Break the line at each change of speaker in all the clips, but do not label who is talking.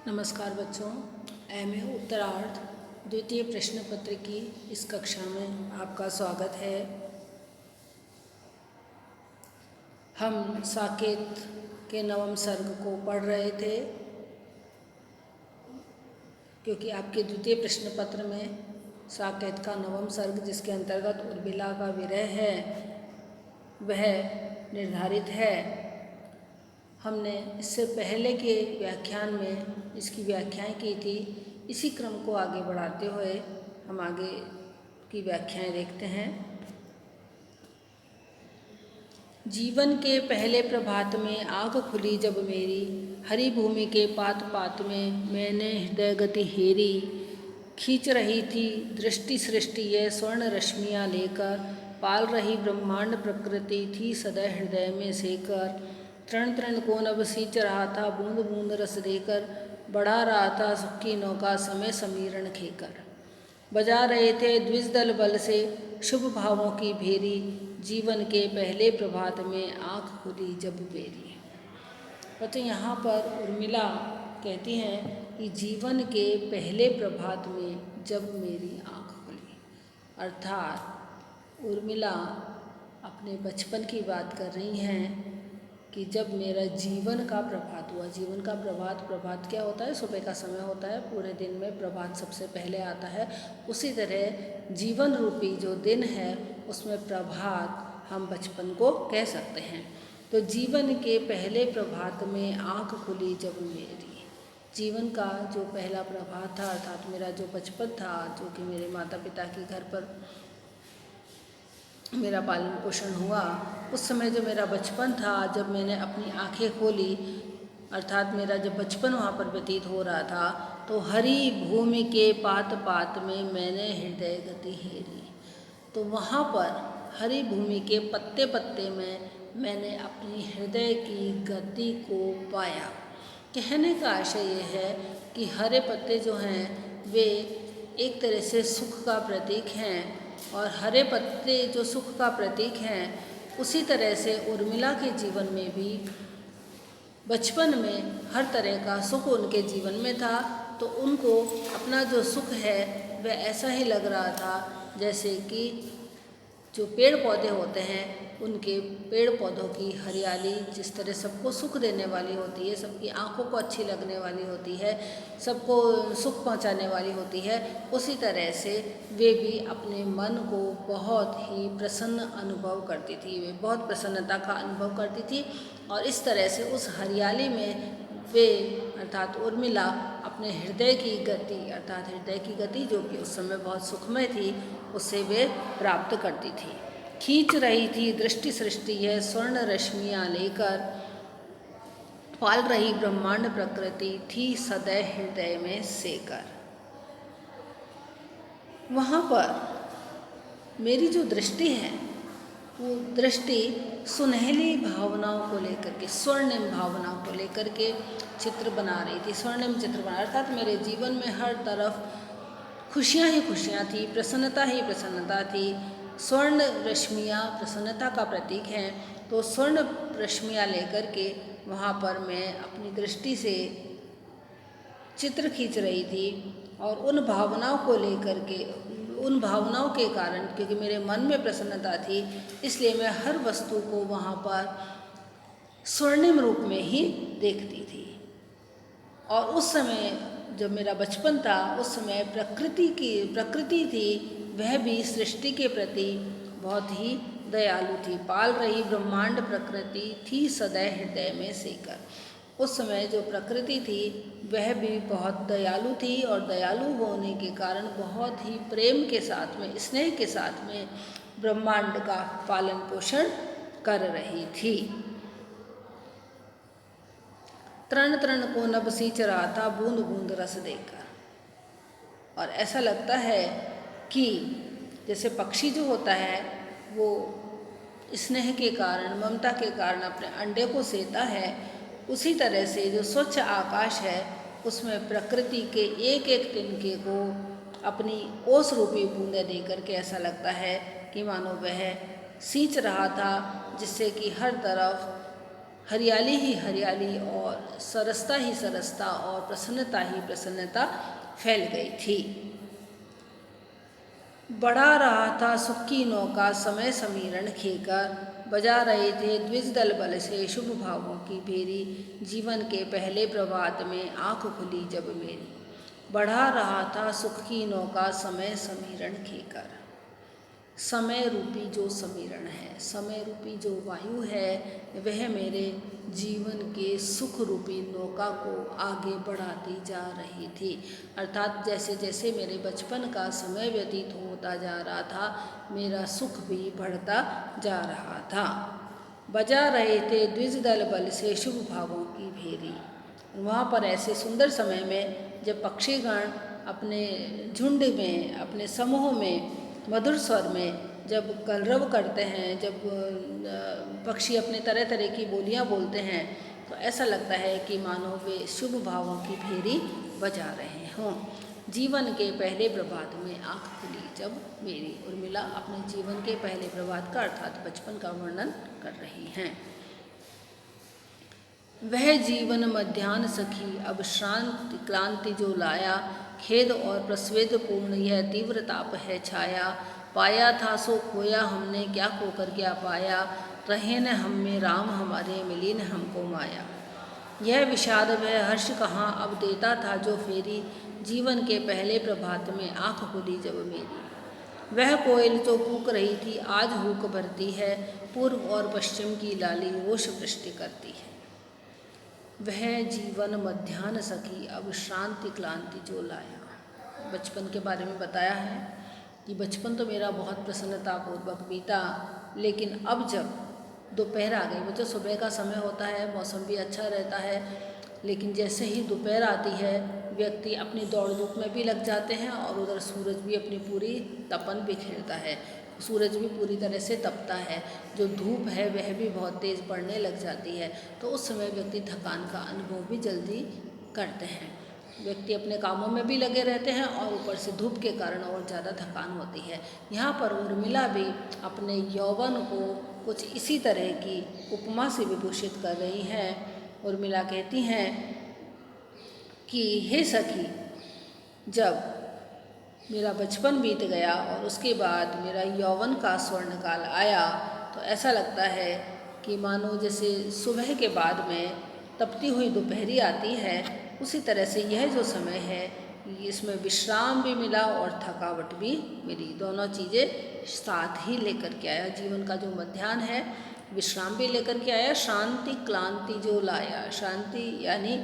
नमस्कार बच्चों, एमए उत्तरार्ध द्वितीय प्रश्न पत्र की इस कक्षा में आपका स्वागत है। हम साकेत के नवम सर्ग को पढ़ रहे थे क्योंकि आपके द्वितीय प्रश्न पत्र में साकेत का नवम सर्ग जिसके अंतर्गत उर्मिला का विरह है वह निर्धारित है। हमने इससे पहले के व्याख्यान में इसकी व्याख्याएं की थी। इसी क्रम को आगे बढ़ाते हुए हम आगे की व्याख्याएं देखते हैं। जीवन के पहले प्रभात में आँख खुली जब मेरी, हरी भूमि के पात पात में मैंने हृदय गति हेरी। खींच रही थी दृष्टि सृष्टि ये स्वर्ण रश्मियाँ लेकर, पाल रही ब्रह्मांड प्रकृति थी सदै हृदय में सेकर। तृण तृण को नभ सींच रहा था बूंद बूंद रस देकर, बढ़ा रहा था सुख की नौका समय समीरण खेकर। बजा रहे थे द्विज दल बल से शुभ भावों की भेरी, जीवन के पहले प्रभात में आँख खुली जब मेरी। तो यहाँ पर उर्मिला कहती हैं कि जीवन के पहले प्रभात में जब मेरी आँख खुली, अर्थात उर्मिला अपने बचपन की बात कर रही हैं कि जब मेरा जीवन का प्रभात हुआ। जीवन का प्रभात क्या होता है? सुबह का समय होता है, पूरे दिन में प्रभात सबसे पहले आता है। उसी तरह जीवन रूपी जो दिन है उसमें प्रभात हम बचपन को कह सकते हैं। तो जीवन के पहले प्रभात में आँख खुली जब मेरी, जीवन का जो पहला प्रभात था अर्थात मेरा जो बचपन था, जो कि मेरे माता पिता के घर पर मेरा पालन पोषण हुआ, उस समय जो मेरा बचपन था, जब मैंने अपनी आंखें खोली, अर्थात मेरा जब बचपन वहाँ पर व्यतीत हो रहा था, तो हरी भूमि के पात पात में मैंने हृदय गति हेरी। तो वहाँ पर हरी भूमि के पत्ते पत्ते में मैंने अपनी हृदय की गति को पाया। कहने का आशय ये है कि हरे पत्ते जो हैं वे एक तरह से सुख का प्रतीक हैं, और हरे पत्ते जो सुख का प्रतीक हैं, उसी तरह से उर्मिला के जीवन में भी बचपन में हर तरह का सुख उनके जीवन में था। तो उनको अपना जो सुख है वह ऐसा ही लग रहा था जैसे कि जो पेड़ पौधे होते हैं उनके पेड़ पौधों की हरियाली जिस तरह सबको सुख देने वाली होती है, सबकी आंखों को अच्छी लगने वाली होती है, सबको सुख पहुंचाने वाली होती है, उसी तरह से वे भी अपने मन को बहुत ही प्रसन्न अनुभव करती थी। वे बहुत प्रसन्नता का अनुभव करती थी और इस तरह से उस हरियाली में वे अर्थात उर्मिला अपने हृदय की गति अर्थात हृदय की गति जो कि उस समय बहुत सुखमय थी, उससे वे प्राप्त करती थी। खींच रही थी दृष्टि सृष्टि है स्वर्ण रश्मियाँ लेकर, पाल रही ब्रह्मांड प्रकृति थी सदै हृदय में सेकर। वहाँ पर मेरी जो दृष्टि है वो दृष्टि सुनहली भावनाओं को लेकर के, स्वर्णिम भावनाओं को लेकर के चित्र बना रही थी। स्वर्णिम चित्र बना, अर्थात मेरे जीवन में हर तरफ खुशियाँ ही खुशियाँ थी, प्रसन्नता ही प्रसन्नता थी। स्वर्ण रश्मियाँ प्रसन्नता का प्रतीक हैं, तो स्वर्ण रश्मियाँ लेकर के वहाँ पर मैं अपनी दृष्टि से चित्र खींच रही थी और उन भावनाओं को लेकर के, उन भावनाओं के कारण, क्योंकि मेरे मन में प्रसन्नता थी, इसलिए मैं हर वस्तु को वहाँ पर स्वर्णिम रूप में ही देखती थी। और उस समय जब मेरा बचपन था उस समय प्रकृति थी वह भी सृष्टि के प्रति बहुत ही दयालु थी। पाल रही ब्रह्मांड प्रकृति थी सदै हृदय में सेकर। उस समय जो प्रकृति थी वह भी बहुत दयालु थी और दयालु होने के कारण बहुत ही प्रेम के साथ में, स्नेह के साथ में ब्रह्मांड का पालन पोषण कर रही थी। तृण तृण को नभ सींच रहा था बूंद बूंद रस देकर। और ऐसा लगता है कि जैसे पक्षी जो होता है वो स्नेह के कारण, ममता के कारण अपने अंडे को सेता है, उसी तरह से जो स्वच्छ आकाश है उसमें प्रकृति के एक एक तिनके को अपनी ओस रूपी बूंदें दे करके ऐसा लगता है कि मानो वह सींच रहा था, जिससे कि हर तरफ हरियाली ही हरियाली और सरसता ही सरसता और प्रसन्नता ही प्रसन्नता फैल गई थी। बढ़ा रहा था सुख की नौका समय समीरण खेकर, बजा रहे थे द्विज दल बल से शुभ भावों की भेरी, जीवन के पहले प्रभात में आँख खुली जब मेरी। बढ़ा रहा था सुख की नौका समय समीरण खेकर। समय रूपी जो समीरण है, समय रूपी जो वायु है, वह मेरे जीवन के सुख रूपी नौका को आगे बढ़ाती जा रही थी। अर्थात जैसे जैसे मेरे बचपन का समय व्यतीत होता जा रहा था, मेरा सुख भी बढ़ता जा रहा था। बजा रहे थे द्विज दल बल से शुभ भावों की भेरी। वहाँ पर ऐसे सुंदर समय में जब पक्षीगण अपने झुंड में, अपने समूह में, मधुर स्वर में जब कलरव करते हैं, जब पक्षी अपने तरह तरह की बोलियां बोलते हैं, तो ऐसा लगता है कि मानो वे शुभ भावों की भेरी बजा रहे हों। जीवन के पहले प्रभात में आँख खुली जब मेरी। उर्मिला अपने जीवन के पहले प्रभात का अर्थात बचपन का वर्णन कर रही हैं। वह जीवन मध्याह्न सखी अब शांति क्लांति जो लाया, खेद और प्रस्वेद पूर्ण यह तीव्र ताप है छाया। पाया था सो खोया हमने, क्या खोकर क्या पाया, रहे न हम में राम हमारे, मिली न हमको माया। यह विषाद वह हर्ष कहाँ अब देता था जो फेरी, जीवन के पहले प्रभात में आँख खुली जब मेरी। वह कोयल जो कूक रही थी आज हुक भरती है, पूर्व और पश्चिम की लाली रोष वृष्टि करती है। वह जीवन मध्याह्न सखी अब शांति क्लांति जो लाया। बचपन के बारे में बताया है कि बचपन तो मेरा बहुत प्रसन्नतापूर्वक बीता, लेकिन अब जब दोपहर आ गई, वो जो सुबह का समय होता है, मौसम भी अच्छा रहता है, लेकिन जैसे ही दोपहर आती है व्यक्ति अपनी दौड़ धूप में भी लग जाते हैं और उधर सूरज भी अपनी पूरी तपन बिखेरता है। सूरज भी पूरी तरह से तपता है, जो धूप है वह भी बहुत तेज़ पड़ने लग जाती है, तो उस समय व्यक्ति थकान का अनुभव भी जल्दी करते हैं। व्यक्ति अपने कामों में भी लगे रहते हैं और ऊपर से धूप के कारण और ज़्यादा थकान होती है। यहाँ पर उर्मिला भी अपने यौवन को कुछ इसी तरह की उपमा से विभूषित कर रही हैं। उर्मिला कहती हैं कि हे सखी, जब मेरा बचपन बीत गया और उसके बाद मेरा यौवन का स्वर्णकाल आया, तो ऐसा लगता है कि मानो जैसे सुबह के बाद में तपती हुई दोपहरी आती है, उसी तरह से यह जो समय है इसमें विश्राम भी मिला और थकावट भी मिली। दोनों चीज़ें साथ ही लेकर के आया। जीवन का जो मध्याह्न है विश्राम भी लेकर के आया, शांति क्लांति जो लाया। शांति यानी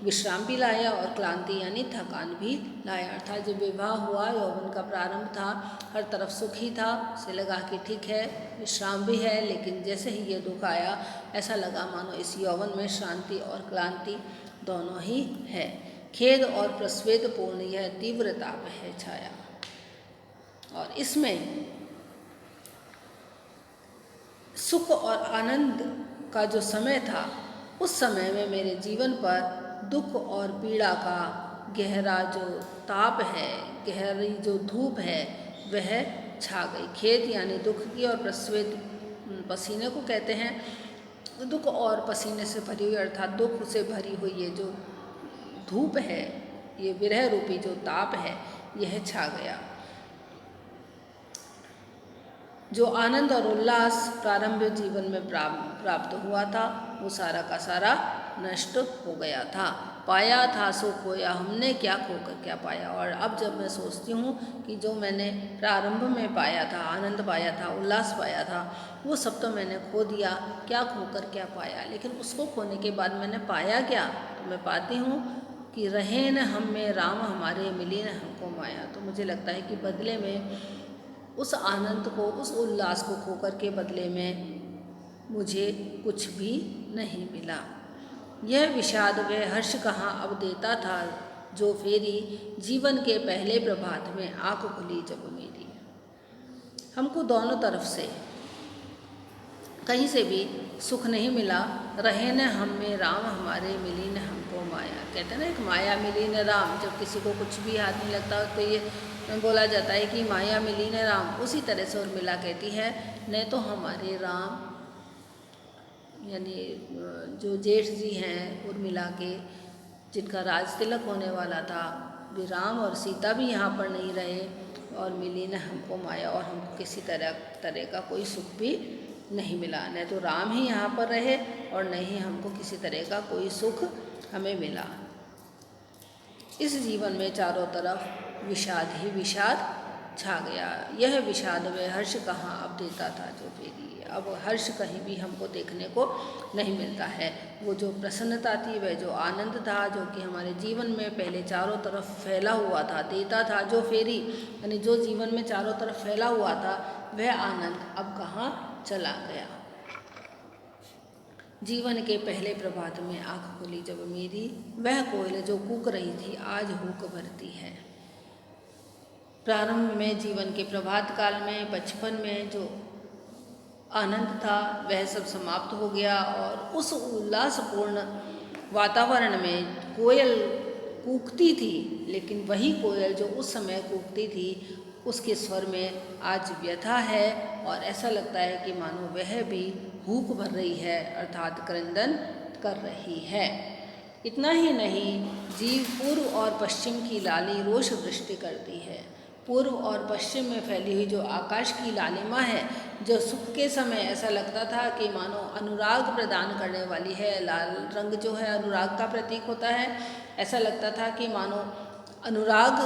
विश्राम भी लाया और क्लांति यानी थकान भी लाया। अर्थात जब विवाह हुआ, यौवन का प्रारंभ था, हर तरफ सुख ही था, उसे लगा कि ठीक है विश्राम भी है, लेकिन जैसे ही ये दुख आया ऐसा लगा मानो इस यौवन में शांति और क्लांति दोनों ही है। खेद और प्रस्वेद पूर्ण यह तीव्र ताप है छाया। और इसमें सुख और आनंद का जो समय था, उस समय में मेरे जीवन पर दुख और पीड़ा का गहरा जो ताप है, गहरी जो धूप है, वह छा गई। खेद यानी दुख की और प्रस्वेद पसीने को कहते हैं। दुख और पसीने से भरी हुई अर्थात दुख से भरी हुई ये जो धूप है, ये विरह रूपी जो ताप है, यह छा गया। जो आनंद और उल्लास प्रारंभ जीवन में प्राप्त हुआ था, वो सारा का सारा नष्ट हो गया था। पाया था सो खोया हमने, क्या खोकर क्या पाया। और अब जब मैं सोचती हूँ कि जो मैंने प्रारंभ में पाया था, आनंद पाया था, उल्लास पाया था, वो सब तो मैंने खो दिया, क्या खोकर क्या पाया। लेकिन उसको खोने के बाद मैंने पाया क्या, तो मैं पाती हूँ कि रहे न हम में राम हमारे, मिली न हमको माया। तो मुझे लगता है कि बदले में उस आनंद को, उस उल्लास को खोकर के बदले में मुझे कुछ भी नहीं मिला। यह विषाद वह हर्ष कहाँ अब देता था जो फेरी, जीवन के पहले प्रभात में आँख खुली जब मेरी। हमको दोनों तरफ से कहीं से भी सुख नहीं मिला। रहे न हम में राम हमारे, मिली न हमको माया। कहते हैं ना, एक माया मिली न राम। जब किसी को कुछ भी हाथ नहीं लगता तो ये बोला जाता है कि माया मिली न राम। उसी तरह से उर्मिला कहती है, न तो हमारे राम यानी जो जेठ जी हैं उर्मिला के, जिनका राज तिलक होने वाला था, वे राम और सीता भी यहाँ पर नहीं रहे और मिली न हमको माया, और हमको किसी तरह का कोई सुख भी नहीं मिला। न तो राम ही यहाँ पर रहे और न ही हमको किसी तरह का कोई सुख हमें मिला। इस जीवन में चारों तरफ विषाद ही विषाद छा गया। यह विषाद में हर्ष कहाँ अब देता था जो फेरी। अब हर्ष कहीं भी हमको देखने को नहीं मिलता है। वो जो प्रसन्नता थी, वह जो आनंद था, जो कि हमारे जीवन में पहले चारों तरफ फैला हुआ था, देता था जो फेरी, यानी जो जीवन में चारों तरफ फैला हुआ था, वह आनंद अब कहाँ चला गया। जीवन के पहले प्रभात में आँख खुली जब मेरी, वह कोयल जो कूक रही थी आज हुक भरती है। प्रारंभ में जीवन के प्रभात काल में, बचपन में जो आनंद था वह सब समाप्त हो गया और उस उल्लासपूर्ण वातावरण में कोयल कूकती थी, लेकिन वही कोयल जो उस समय कूकती थी उसके स्वर में आज व्यथा है और ऐसा लगता है कि मानो वह भी हूक भर रही है, अर्थात क्रंदन कर रही है। इतना ही नहीं, जीव पूर्व और पश्चिम की लाली रोष वृष्टि करती है। पूर्व और पश्चिम में फैली हुई जो आकाश की लालिमा है, जो सुख के समय ऐसा लगता था कि मानो अनुराग प्रदान करने वाली है। लाल रंग जो है अनुराग का प्रतीक होता है। ऐसा लगता था कि मानो अनुराग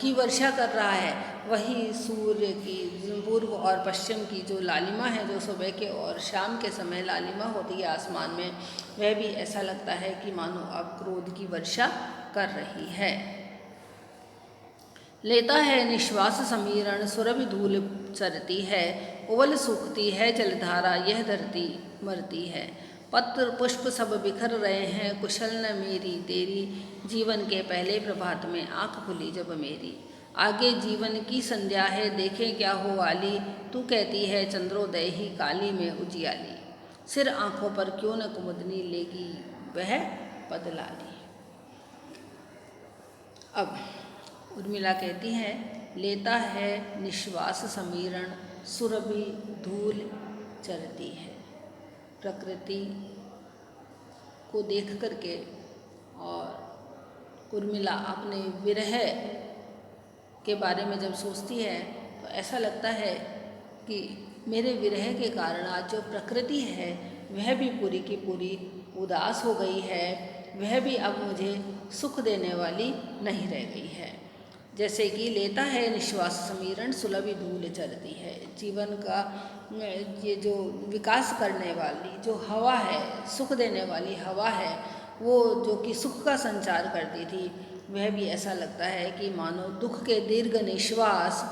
की वर्षा कर रहा है। वही सूर्य की पूर्व और पश्चिम की जो लालिमा है, जो सुबह के और शाम के समय लालिमा होती है आसमान में, वह भी ऐसा लगता है कि मानो अब क्रोध की वर्षा कर रही है। लेता है निश्वास समीरण सुरभि धूल चरती है, उवल सूखती है जलधारा यह धरती मरती है। पत्र पुष्प सब बिखर रहे हैं, कुशल न मेरी तेरी, जीवन के पहले प्रभात में आँख खुली जब मेरी। आगे जीवन की संध्या है देखें क्या हो वाली, तू कहती है चंद्रोदय ही काली में उजियाली। सिर आँखों पर क्यों न कुमुदनी लेगी वह पदलाली। अब उर्मिला कहती है, लेता है निश्वास समीरण सुरभि धूल चरती है। प्रकृति को देख करके और उर्मिला अपने विरह के बारे में जब सोचती है तो ऐसा लगता है कि मेरे विरह के कारण आज जो प्रकृति है वह भी पूरी की पूरी उदास हो गई है, वह भी अब मुझे सुख देने वाली नहीं रह गई है। जैसे कि लेता है निश्वास समीरण सुलभी धूल चलती है। जीवन का ये जो विकास करने वाली जो हवा है, सुख देने वाली हवा है, वो जो कि सुख का संचार करती थी, वह भी ऐसा लगता है कि मानो दुख के दीर्घ निश्वास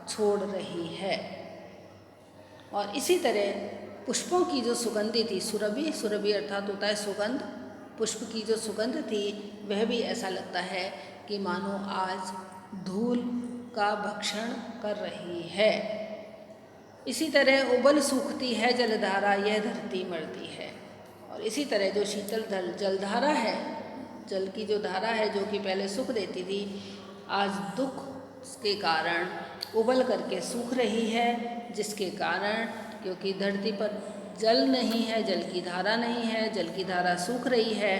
छोड़ रही है। और इसी तरह पुष्पों की जो सुगंधी थी, सुरभि, सुरभि अर्थात होता है सुगंध, पुष्प की जो सुगंध थी वह भी ऐसा लगता है कि मानो आज धूल का भक्षण कर रही है। इसी तरह उबल सूखती है जलधारा यह धरती मरती है। और इसी तरह जो शीतल जलधारा है, जल की जो धारा है जो कि पहले सुख देती थी, आज दुख के कारण उबल करके सूख रही है, जिसके कारण क्योंकि धरती पर जल नहीं है, जल की धारा नहीं है, जल की धारा सूख रही है,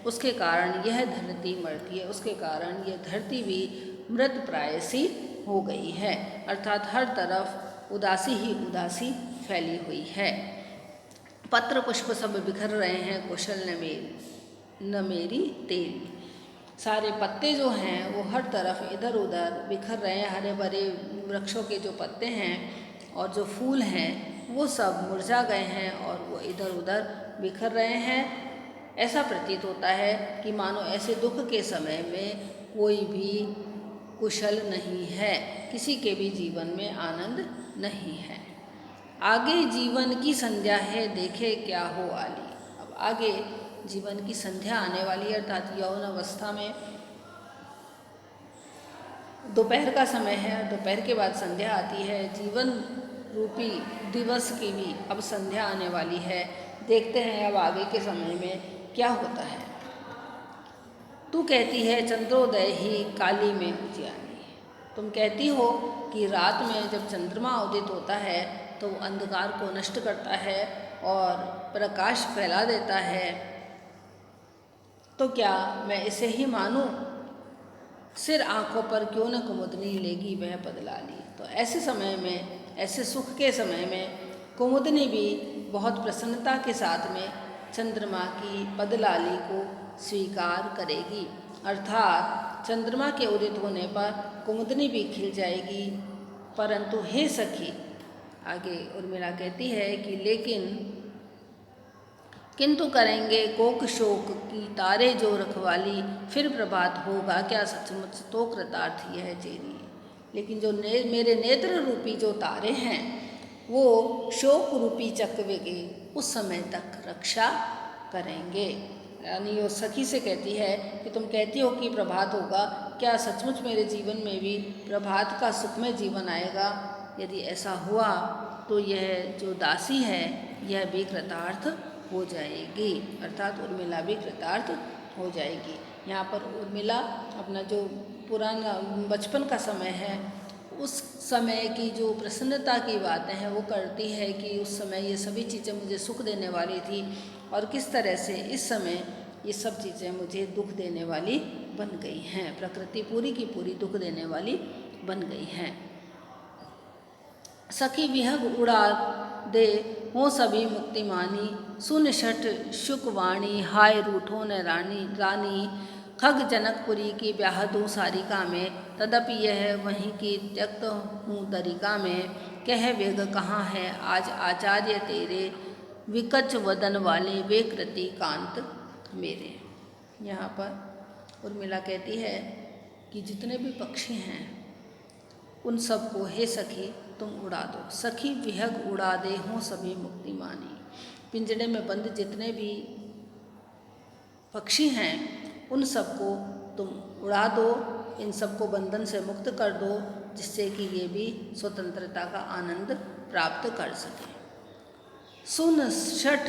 उसके कारण यह धरती मरती है, उसके कारण यह धरती भी मृत प्राय सी हो गई है। अर्थात हर तरफ उदासी ही उदासी फैली हुई है। पत्र पुष्प सब बिखर रहे हैं, कुशल न मेरी तेरी। सारे पत्ते जो हैं वो हर तरफ इधर उधर बिखर रहे हैं। हरे भरे वृक्षों के जो पत्ते हैं और जो फूल हैं वो सब मुरझा गए हैं और वो इधर उधर बिखर रहे हैं। ऐसा प्रतीत होता है कि मानो ऐसे दुख के समय में कोई भी कुशल नहीं है, किसी के भी जीवन में आनंद नहीं है। आगे जीवन की संध्या है देखे क्या हो आली। अब आगे जीवन की संध्या आने वाली है, अर्थात यौन अवस्था में दोपहर का समय है, दोपहर के बाद संध्या आती है। जीवन रूपी दिवस की भी अब संध्या आने वाली है। देखते हैं अब आगे के समय में क्या होता है। तू कहती है चंद्रोदय ही काली में उजियाली। तुम कहती हो कि रात में जब चंद्रमा उदित होता है तो वो अंधकार को नष्ट करता है और प्रकाश फैला देता है, तो क्या मैं इसे ही मानूं? सिर आँखों पर क्यों न कुमुदनी लेगी वह पदलाली। तो ऐसे समय में, ऐसे सुख के समय में कुमुदनी भी बहुत प्रसन्नता के साथ में चंद्रमा की पदलाली को स्वीकार करेगी, अर्थात चंद्रमा के उदित होने पर कुमुदनी भी खिल जाएगी। परंतु हे सखी, आगे उर्मिला कहती है कि लेकिन किंतु करेंगे कोक शोक की तारे जो रखवाली, फिर प्रभात होगा क्या सचमुच तो कृतार्थ यह चेरी। लेकिन जो मेरे नेत्र रूपी जो तारे हैं वो शोक रूपी चक्रवे की उस समय तक रक्षा करेंगे। यानी वो सखी से कहती है कि तुम कहती हो कि प्रभात होगा, क्या सचमुच मेरे जीवन में भी प्रभात का सुखमय जीवन आएगा? यदि ऐसा हुआ तो यह जो दासी है यह भी कृतार्थ हो जाएगी, अर्थात उर्मिला भी कृतार्थ हो जाएगी। यहाँ पर उर्मिला अपना जो पुराना बचपन का समय है उस समय की जो प्रसन्नता की बातें हैं वो करती है कि उस समय ये सभी चीज़ें मुझे सुख देने वाली थी और किस तरह से इस समय ये सब चीज़ें मुझे दुख देने वाली बन गई हैं। प्रकृति पूरी की पूरी दुख देने वाली बन गई हैं। सखी विहग उड़ा दे हो सभी मुक्ति मानी, सुन शठ शुकवाणी हाय रूठो न रानी। खग जनकपुरी की ब्याह दूँ सारिका में, तदपि यह वहीं की त्यक्त हूँ दरिका में। कह वेग कहाँ है आज आचार्य तेरे, विकच वदन वाले वे कृति कांत मेरे। यहाँ पर उर्मिला कहती है कि जितने भी पक्षी हैं उन सबको हे सखी तुम उड़ा दो। सखी विहग उड़ा दे हों सभी मुक्ति मानी। पिंजड़े में बंद जितने भी पक्षी हैं उन सबको तुम उड़ा दो, इन सबको बंधन से मुक्त कर दो, जिससे कि ये भी स्वतंत्रता का आनंद प्राप्त कर सकें। सुन शठ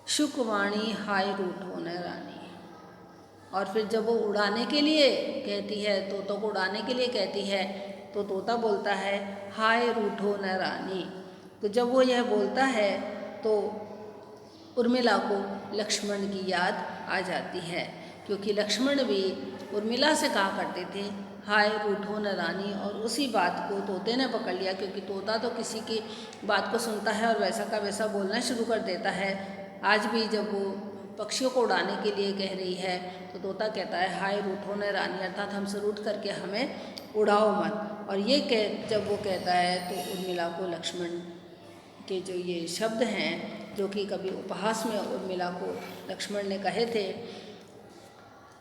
शुकवाणी हाय रूठो न रानी। और फिर जब वो उड़ाने के लिए कहती है, तोतों को उड़ाने के लिए कहती है, तो तोता बोलता है हाय रूठो न रानी। तो जब वो यह बोलता है तो उर्मिला को लक्ष्मण की याद आ जाती है, क्योंकि लक्ष्मण भी उर्मिला से कहा करते थे हाय रूठो न रानी, और उसी बात को तोते ने पकड़ लिया, क्योंकि तोता तो किसी की बात को सुनता है और वैसा का वैसा बोलना शुरू कर देता है। आज भी जब वो पक्षियों को उड़ाने के लिए कह रही है तो तोता कहता है हाय रूठो न रानी, अर्थात हमसे रूठ करके हमें उड़ाओ मत। और ये जब वो कहता है तो उर्मिला को लक्ष्मण के जो ये शब्द हैं, जो कि कभी उपहास में उर्मिला को लक्ष्मण ने कहे थे,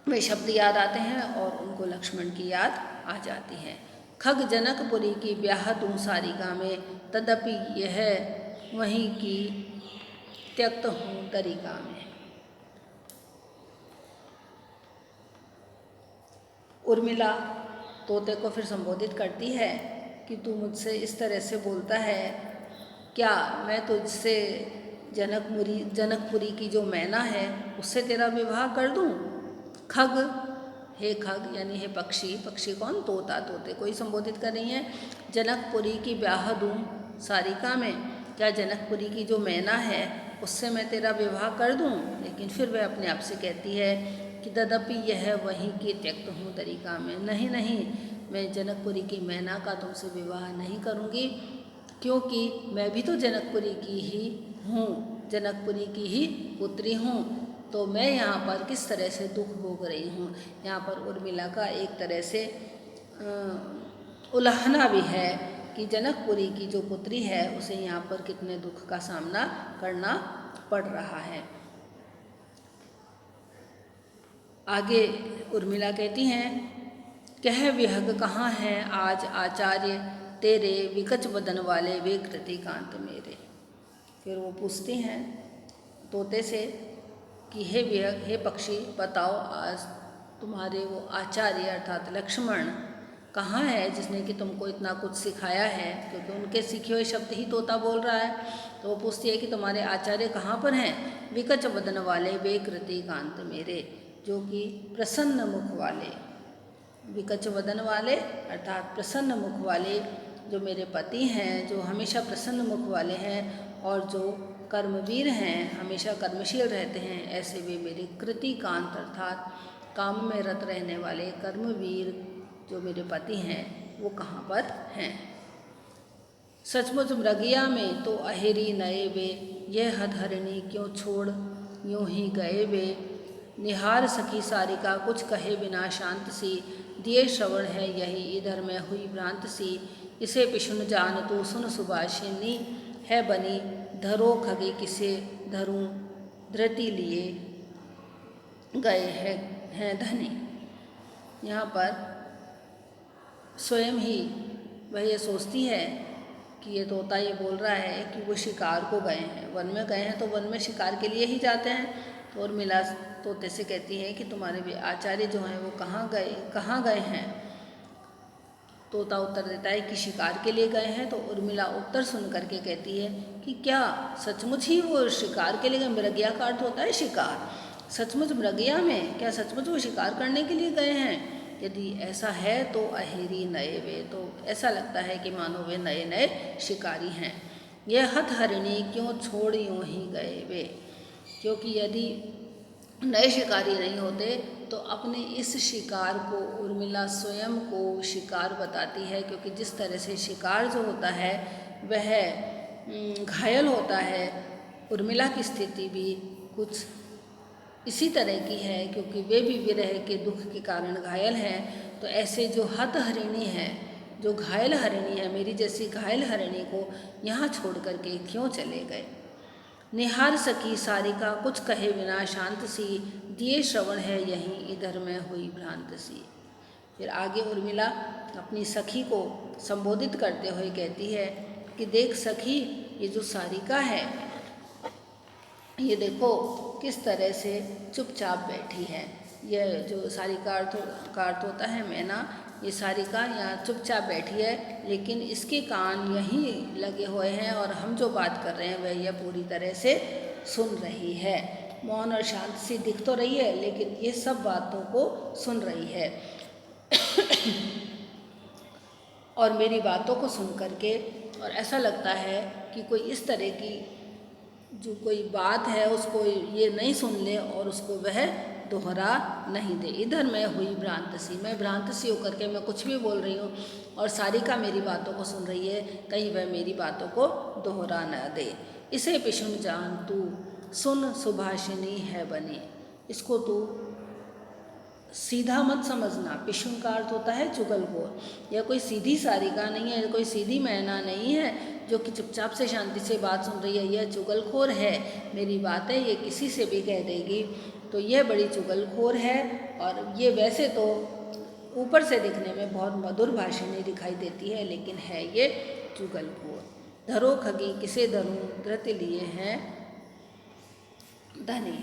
वे शब्द याद आते हैं और उनको लक्ष्मण की याद आ जाती है। खग जनकपुरी की ब्याह दूँ सारिका में, तदपि यह वहीं की त्यक्त हूँ तरीका में। उर्मिला तोते को फिर संबोधित करती है कि तू मुझसे इस तरह से बोलता है, क्या मैं तुझसे जनकपुरी की जो मैना है उससे तेरा विवाह कर दूं? खग, हे खग यानी हे पक्षी, पक्षी कौन? तोता, तोते को ही संबोधित कर रही हैं। जनकपुरी की ब्याह दूं सारिका में, क्या जनकपुरी की जो मैना है उससे मैं तेरा विवाह कर दूं? लेकिन फिर वह अपने आप से कहती है कि तदपि यह वहीं की त्यक्त हूँ तरीका में, नहीं नहीं, मैं जनकपुरी की मैना का तुमसे विवाह नहीं करूँगी, क्योंकि मैं भी तो जनकपुरी की ही हूँ, जनकपुरी की ही पुत्री हूँ। तो मैं यहाँ पर किस तरह से दुख भोग रही हूँ। यहाँ पर उर्मिला का एक तरह से उलाहना भी है कि जनकपुरी की जो पुत्री है उसे यहाँ पर कितने दुख का सामना करना पड़ रहा है। आगे उर्मिला कहती हैं, कह विहग कहाँ है आज आचार्य तेरे, विकच बदन वाले वे कृति कांत मेरे। फिर वो पूछती हैं तोते से कि हे विहग, हे पक्षी, बताओ आज तुम्हारे वो आचार्य अर्थात लक्ष्मण कहाँ है जिसने कि तुमको इतना कुछ सिखाया है, क्योंकि उनके सीखे हुए शब्द ही तोता बोल रहा है। तो वो पूछती है कि तुम्हारे आचार्य कहाँ पर हैं? विकच बदन वाले वे कृति कांत मेरे, जो कि प्रसन्न मुख वाले, विकच वदन वाले अर्थात प्रसन्न मुख वाले जो मेरे पति हैं, जो हमेशा प्रसन्न मुख वाले हैं और जो कर्मवीर हैं, हमेशा कर्मशील रहते हैं, ऐसे वे मेरे कृतिकांत अर्थात काम में रत रहने वाले कर्मवीर जो मेरे पति हैं वो कहाँ पर हैं। सचमुच मृगिया में तो अहेरी नए वे, यह हथहरिणी क्यों छोड़ यूं ही गए वे। निहार सखी सारिका कुछ कहे बिना शांत सी, दिए श्रवण है यही इधर में हुई भ्रांत सी। इसे पिशुन जान तू सुन सुभाषिनी है बनी, धरो खगे किसे धरूं धृति लिए गए हैं धनी। यहाँ पर स्वयं ही वह ये सोचती है कि ये तोता ये बोल रहा है कि वो शिकार को गए हैं, वन में गए हैं तो वन में शिकार के लिए ही जाते हैं। तो उर्मिला तोते से कहती है कि तुम्हारे भी आचार्य जो हैं वो कहाँ गए हैं। तोता उत्तर देता है कि शिकार के लिए गए हैं। तो उर्मिला उत्तर सुन करके कहती है कि क्या सचमुच ही वो शिकार के लिए गए। मृगया का अर्थ होता है शिकार। सचमुच मृगया में क्या सचमुच वो शिकार करने के लिए गए हैं। यदि ऐसा है तो अहेरी नए वे, तो ऐसा लगता है कि मानो वे नए नए शिकारी हैं। यह हथहरिणी क्यों छोड़ यूं ही गए वे, क्योंकि यदि नए शिकारी नहीं होते तो अपने इस शिकार को उर्मिला स्वयं को शिकार बताती है, क्योंकि जिस तरह से शिकार जो होता है वह घायल होता है, उर्मिला की स्थिति भी कुछ इसी तरह की है, क्योंकि वे भी विरह के दुख के कारण घायल हैं। तो ऐसे जो हथहरिणी है, जो घायल हरिणी है, मेरी जैसी घायल हरिणी को यहाँ छोड़ करके क्यों चले गए। निहार सकी सारिका कुछ कहे बिना शांत सी, दिए श्रवण है यहीं इधर में हुई भ्रांत सी। फिर आगे उर्मिला अपनी सखी को संबोधित करते हुए कहती है कि देख सखी, ये जो सारिका है ये देखो किस तरह से चुपचाप बैठी है। यह जो सारिका का अर्थ होता है मैना, ये सारिका यहाँ चुपचाप बैठी है, लेकिन इसके कान यहीं लगे हुए हैं और हम जो बात कर रहे हैं वह यह पूरी तरह से सुन रही है। मौन और शांत सी दिख तो रही है, लेकिन ये सब बातों को सुन रही है। और मेरी बातों को सुन करके और ऐसा लगता है कि कोई इस तरह की जो कोई बात है उसको ये नहीं सुन ले और उसको वह दोहरा नहीं दे। इधर मैं हुई भ्रांत सी, मैं भ्रांत सी होकर के मैं कुछ भी बोल रही हूँ और सारिका मेरी बातों को सुन रही है, कहीं वह मेरी बातों को दोहरा न दे। इसे पिशुन जान तू सुन सुभाषिनी है बनी, इसको तू सीधा मत समझना। पिशुन का अर्थ होता है चुगलखोर। यह कोई सीधी सारिका नहीं है, कोई सीधी मैना नहीं है जो कि चुपचाप से शांति से बात सुन रही है। यह चुगलखोर है। मेरी बातें ये किसी से भी कह देगी तो यह बड़ी चुगलखोर है। और ये वैसे तो ऊपर से दिखने में बहुत मधुर भाषिणी दिखाई देती है, लेकिन है ये चुगलखोर। धरो खगी किसे धरूं धृत लिए हैं धनी।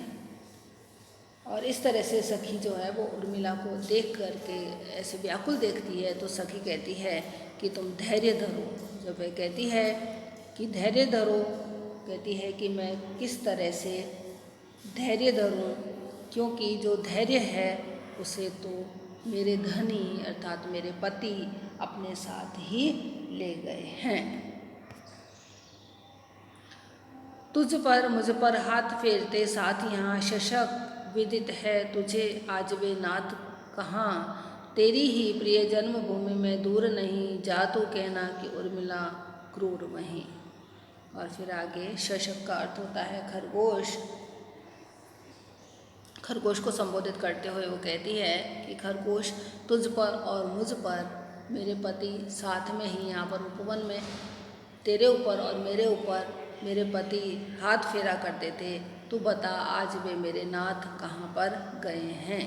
और इस तरह से सखी जो है वो उर्मिला को देख करके ऐसे व्याकुल देखती है। तो सखी कहती है कि तुम धैर्य धरो। जब वह कहती है कि धैर्य धरो, कहती है कि मैं किस तरह से धैर्य धरूं, क्योंकि जो धैर्य है उसे तो मेरे धनी अर्थात मेरे पति अपने साथ ही ले गए हैं। तुझ पर मुझ पर हाथ फेरते साथ यहाँ शशक विदित है तुझे आज वे नाथ कहाँ। तेरी ही प्रिय जन्मभूमि में दूर नहीं, जा तू कहना कि उर्मिला क्रूर वहीं। और फिर आगे शशक का अर्थ होता है खरगोश। खरगोश को संबोधित करते हुए वो कहती है कि खरगोश तुझ पर और मुझ पर, मेरे पति साथ में ही यहाँ पर उपवन में तेरे ऊपर और मेरे ऊपर मेरे पति हाथ फेरा करते थे। तू बता आज वे मेरे नाथ कहाँ पर गए हैं।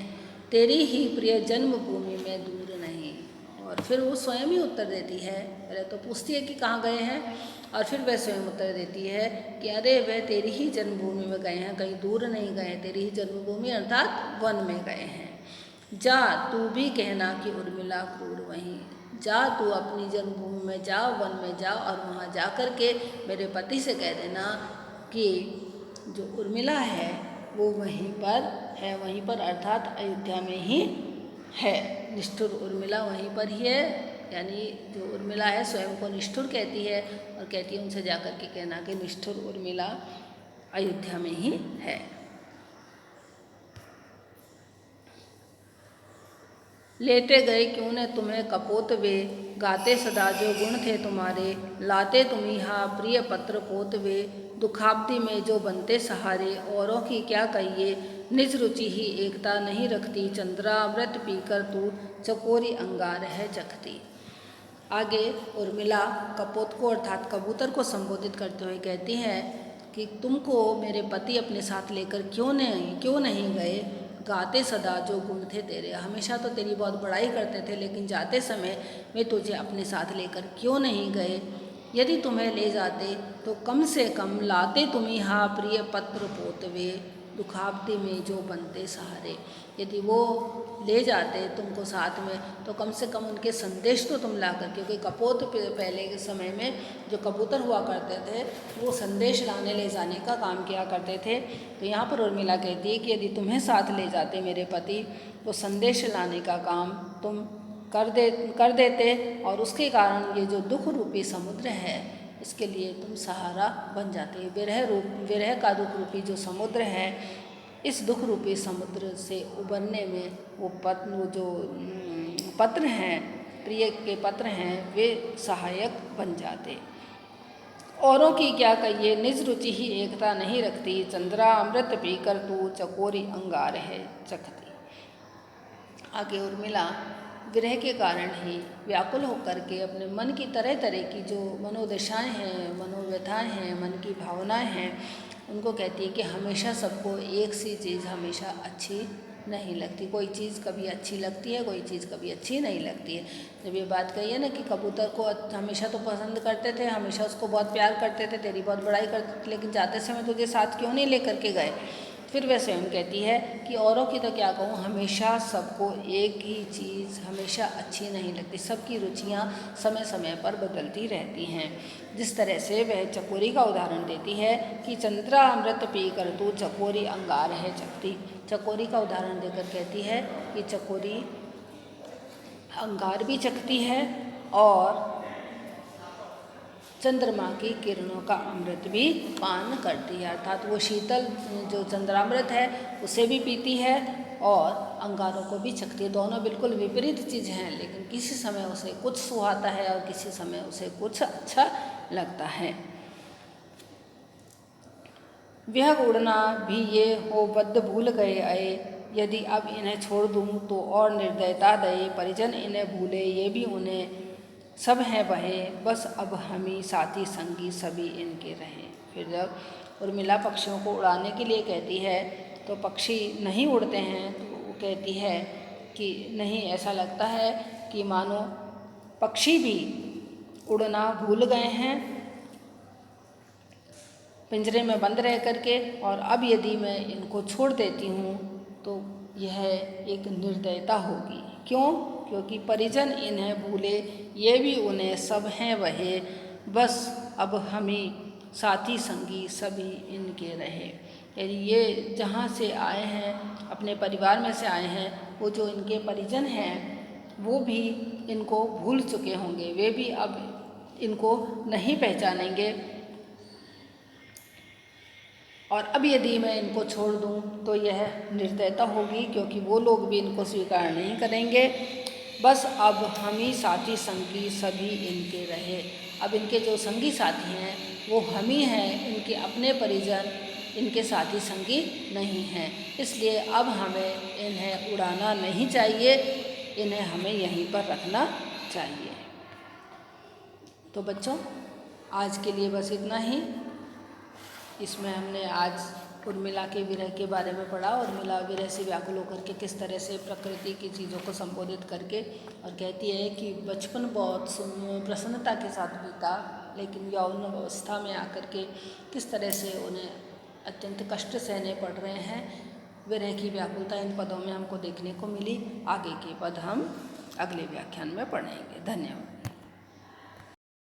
तेरी ही प्रिय जन्मभूमि में दूर नहीं। और फिर वो स्वयं ही उत्तर देती है। पहले तो पूछती है कि कहाँ गए हैं और फिर वह स्वयं उत्तर देती है कि अरे वह तेरी ही जन्मभूमि में गए हैं, कहीं दूर नहीं गए। तेरी ही जन्मभूमि अर्थात वन में गए हैं। जा तू भी कहना कि उर्मिला क्रूर वहीं। जा तू अपनी जन्मभूमि में जा, वन में जा और वहाँ जा कर के मेरे पति से कह देना कि जो उर्मिला है वो वहीं पर है, वहीं पर अर्थात अयोध्या में ही है। निष्ठुर उर्मिला वहीं पर ही है, यानी जो उर्मिला है स्वयं को निष्ठुर कहती है और कहती है उनसे जाकर के कहना कि निष्ठुर उर्मिला अयोध्या में ही है। लेटे गए क्यों न तुम्हें कपोत वे, गाते सदा जो गुण थे तुम्हारे, लाते तुम्ही हा प्रिय पत्र पोत वे, दुखाब्दी में जो बनते सहारे, औरों की क्या कहिए निज रुचि ही एकता नहीं रखती, चंद्रामृत पीकर तू चकोरी अंगार है चखती। आगे उर्मिला कपोत को अर्थात कबूतर को संबोधित करते हुए कहती हैं कि तुमको मेरे पति अपने साथ लेकर क्यों नहीं गए, गाते सदा जो गुण थे तेरे, हमेशा तो तेरी बहुत बड़ाई करते थे लेकिन जाते समय वे तुझे अपने साथ लेकर क्यों नहीं गए। यदि तुम्हें ले जाते तो कम से कम लाते तुम्ही हा प्रिय पत्र पोतवे, दुखाब्दी में जो बनते सहारे। यदि वो ले जाते तुमको साथ में तो कम से कम उनके संदेश तो तुम ला कर, क्योंकि कपोत पहले के समय में जो कबूतर हुआ करते थे वो संदेश लाने ले जाने का काम किया करते थे। तो यहाँ पर उर्मिला कहती है कि यदि तुम्हें साथ ले जाते मेरे पति तो संदेश लाने का काम तुम कर देते और उसके कारण ये जो दुख रूपी समुद्र है इसके लिए तुम सहारा बन जाते। विरह का दुख रूपी जो समुद्र है, इस दुख रूपी समुद्र से उबरने में वो जो पत्र हैं, प्रिय के पत्र हैं, वे सहायक बन जाते। औरों की क्या कहिए निज रुचि ही एकता नहीं रखती, चंद्रा अमृत पीकर तू चकोरी अंगार है चखती। आगे उर्मिला विरह के कारण ही व्याकुल होकर के अपने मन की तरह तरह की जो मनोदशाएं हैं, मनोव्यथाएं हैं, मन की भावनाएं हैं, उनको कहती है कि हमेशा सबको एक सी चीज़ हमेशा अच्छी नहीं लगती। कोई चीज़ कभी अच्छी लगती है, कोई चीज़ कभी अच्छी नहीं लगती है। जब ये बात कही है ना कि कबूतर को हमेशा तो पसंद करते थे, हमेशा उसको बहुत प्यार करते थे, तेरी बहुत बड़ाई करते थे, लेकिन जाते समय तुझे साथ क्यों नहीं लेकर के गए। फिर वह स्वयं कहती है कि औरों की तो क्या कहूँ, हमेशा सबको एक ही चीज़ हमेशा अच्छी नहीं लगती, सबकी रुचियाँ समय समय पर बदलती रहती हैं। जिस तरह से वह चकोरी का उदाहरण देती है कि चंद्रा अमृत पी कर तू चकोरी अंगार है चखती। चकोरी का उदाहरण देकर कहती है कि चकोरी अंगार भी चखती है और चंद्रमा की किरणों का अमृत भी पान करती है, अर्थात वो शीतल जो चंद्रामृत है उसे भी पीती है और अंगारों को भी चखती है। दोनों बिल्कुल विपरीत चीज़ हैं, लेकिन किसी समय उसे कुछ सुहाता है और किसी समय उसे कुछ अच्छा लगता है। विहग उड़ना भी ये हो बद्ध भूल गए आए, यदि अब इन्हें छोड़ दूँ तो और निर्दयता दए, परिजन इन्हें भूले ये भी उन्हें सब हैं बहे, बस अब हमी साथी संगी सभी इनके रहें। फिर जब उर्मिला पक्षियों को उड़ाने के लिए कहती है तो पक्षी नहीं उड़ते हैं, तो वो कहती है कि नहीं, ऐसा लगता है कि मानो पक्षी भी उड़ना भूल गए हैं पिंजरे में बंद रह करके, और अब यदि मैं इनको छोड़ देती हूँ तो यह एक निर्दयता होगी। क्यों? क्योंकि परिजन इन्हें भूले ये भी उन्हें सब हैं वहे, बस अब हम ही साथी संगी सभी इनके रहे। यानी ये जहाँ से आए हैं, अपने परिवार में से आए हैं, वो जो इनके परिजन हैं वो भी इनको भूल चुके होंगे, वे भी अब इनको नहीं पहचानेंगे। और अब यदि मैं इनको छोड़ दूं तो यह निर्दयता होगी, क्योंकि वो लोग भी इनको स्वीकार नहीं करेंगे। बस अब हम ही साथी संगी सभी इनके रहे। अब इनके जो संगी साथी हैं वो हम ही हैं, इनके अपने परिजन इनके साथी संगी नहीं हैं। इसलिए अब हमें इन्हें उड़ाना नहीं चाहिए, इन्हें हमें यहीं पर रखना चाहिए। तो बच्चों, आज के लिए बस इतना ही। इसमें हमने आज उर्मिला के विरह के बारे में पढ़ा। उर्मिला विरह से व्याकुल होकर के किस तरह से प्रकृति की चीज़ों को संबोधित करके और कहती है कि बचपन बहुत प्रसन्नता के साथ बीता, लेकिन यौवन अवस्था में आकर के किस तरह से उन्हें अत्यंत कष्ट सहने पड़ रहे हैं। विरह की व्याकुलता इन पदों में हमको देखने को मिली। आगे के पद हम अगले व्याख्यान में पढ़ेंगे। धन्यवाद।